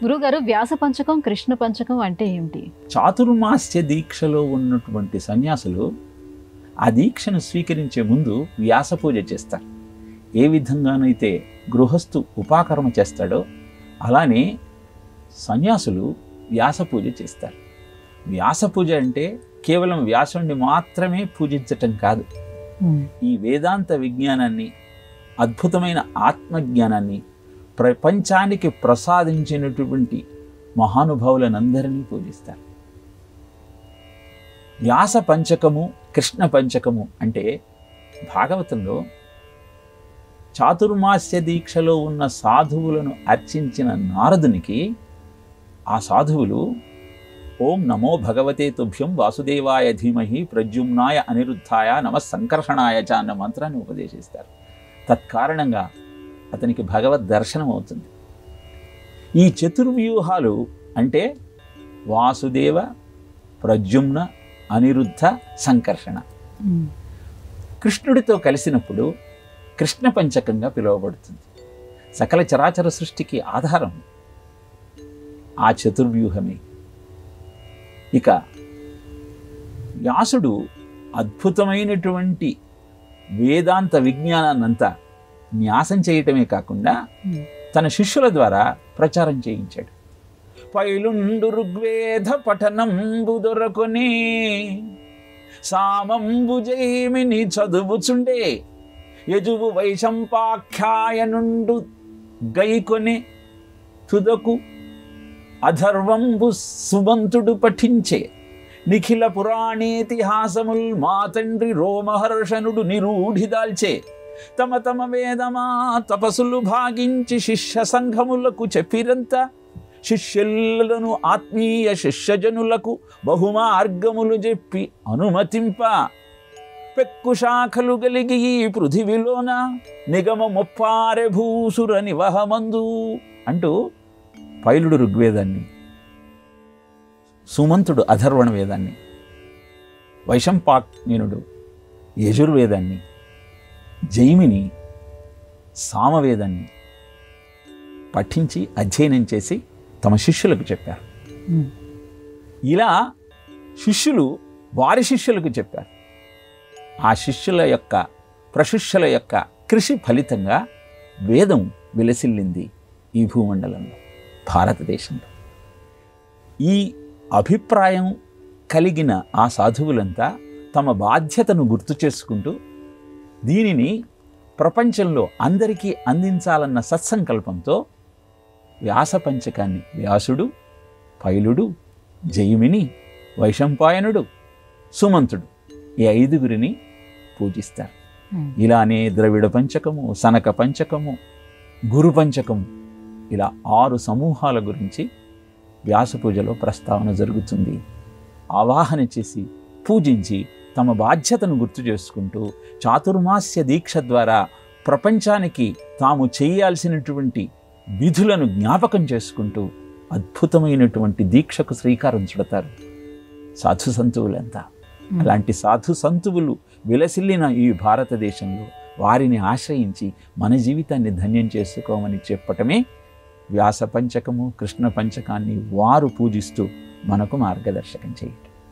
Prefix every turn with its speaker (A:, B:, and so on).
A: గురుగారు, వ్యాస పంచకం, కృష్ణ పంచకం అంటే ఏమిటి?
B: చాతుర్మాస్య దీక్షలో ఉన్నటువంటి సన్యాసులు ఆ దీక్షను స్వీకరించే ముందు వ్యాస పూజ చేస్తారు. ఏ విధంగానైతే గృహస్థు ఉపాకర్మ చేస్తాడో అలానే సన్యాసులు వ్యాస పూజ చేస్తారు. వ్యాస పూజ అంటే కేవలం వ్యాసుడిని మాత్రమే పూజించటం కాదు, ఈ వేదాంత విజ్ఞానాన్ని, అద్భుతమైన ఆత్మజ్ఞానాన్ని ప్రపంచానికి ప్రసాదించినటువంటి మహానుభావులనందరినీ పూజిస్తారు. వ్యాస పంచకము, కృష్ణ పంచకము అంటే భాగవతంలో చాతుర్మాస్య దీక్షలో ఉన్న సాధువులను అర్చించిన నారదునికి ఆ సాధువులు ఓం నమో భగవతే తుభ్యం వాసుదేవాయ ధీమహి ప్రద్యుమ్నాయ అనిరుద్ధాయ నమ సంకర్షణాయ చ అన్న మంత్రాన్ని ఉపదేశిస్తారు. తత్కారణంగా అతనికి భగవద్ దర్శనం అవుతుంది. ఈ చతుర్వ్యూహాలు అంటే వాసుదేవ, ప్రద్యుమ్న, అనిరుద్ధ, సంకర్షణ కృష్ణుడితో కలిసినప్పుడు కృష్ణ పంచకంగా పిలువబడుతుంది. సకల చరాచర సృష్టికి ఆధారం ఆ చతుర్వ్యూహమే. ఇక వ్యాసుడు అద్భుతమైనటువంటి వేదాంత విజ్ఞానాన్నంతా న్యాసం చేయటమే కాకుండా తన శిష్యుల ద్వారా ప్రచారం చేయించాడు. పైలుండు ఋగ్వేద పఠనంబు దొరకొని సామంబు జైమిని చదువుచుండే యజువు వైశంపాఖ్యాయనుండు గైకొని తుదకు అధర్వంబు సుమంతుడు పఠించే నిఖిల పురాణేతిహాసముల్ మా తండ్రి రోమహర్షణుడు నిరూఢిదాల్చే తమ తమ వేదమా తపస్సులు భాగించి శిష్య సంఘములకు చెప్పిరంత శిష్యులను ఆత్మీయ శిష్యజనులకు బహుమార్గములు చెప్పి అనుమతింప పెక్కు శాఖలు గలిగి ఈ పృథివిలోన నిగమ ముప్పారె భూసుర నివహమందు అంటూ పైలుడు ఋగ్వేదాన్ని, సుమంతుడు అధర్వణ వేదాన్ని, వైశంపాయనుడు యజుర్వేదాన్ని, జైమిని సామవేదాన్ని పఠించి అధ్యయనం చేసి తమ శిష్యులకు చెప్పారు. ఇలా శిష్యులు వారి శిష్యులకు చెప్పారు. ఆ శిష్యుల యొక్క ప్రశిష్యుల యొక్క కృషి ఫలితంగా వేదం విలసిల్లింది ఈ భూమండలంలో, భారతదేశంలో. ఈ అభిప్రాయం కలిగిన ఆ సాధువులంతా తమ బాధ్యతను గుర్తు చేసుకుంటూ దీనిని ప్రపంచంలో అందరికీ అందించాలన్న సత్సంకల్పంతో వ్యాస పంచకాన్ని వ్యాసుడు, పైలుడు, జైమిని, వైశంపాయనుడు, సుమంతుడు ఈ ఐదుగురిని పూజిస్తారు. ఇలానే ద్రవిడ పంచకము, సనక పంచకము, గురు పంచకము ఇలా 6 సమూహాల గురించి వ్యాస పూజలో ప్రస్తావన జరుగుతుంది. ఆవాహన చేసి పూజించి తమ బాధ్యతను గుర్తు చేసుకుంటూ చాతుర్మాస్య దీక్ష ద్వారా ప్రపంచానికి తాము చేయాల్సినటువంటి విధులను జ్ఞాపకం చేసుకుంటూ అద్భుతమైనటువంటి దీక్షకు శ్రీకారం చుడతారు సాధు సంతువులంతా. అలాంటి సాధు సంతువులు విలసిల్లిన ఈ భారతదేశంలో వారిని ఆశ్రయించి మన జీవితాన్ని ధన్యం చేసుకోమని చెప్పటమే వ్యాస పంచకము, కృష్ణ పంచకాన్ని వారు పూజిస్తూ మనకు మార్గదర్శకం చేయటం.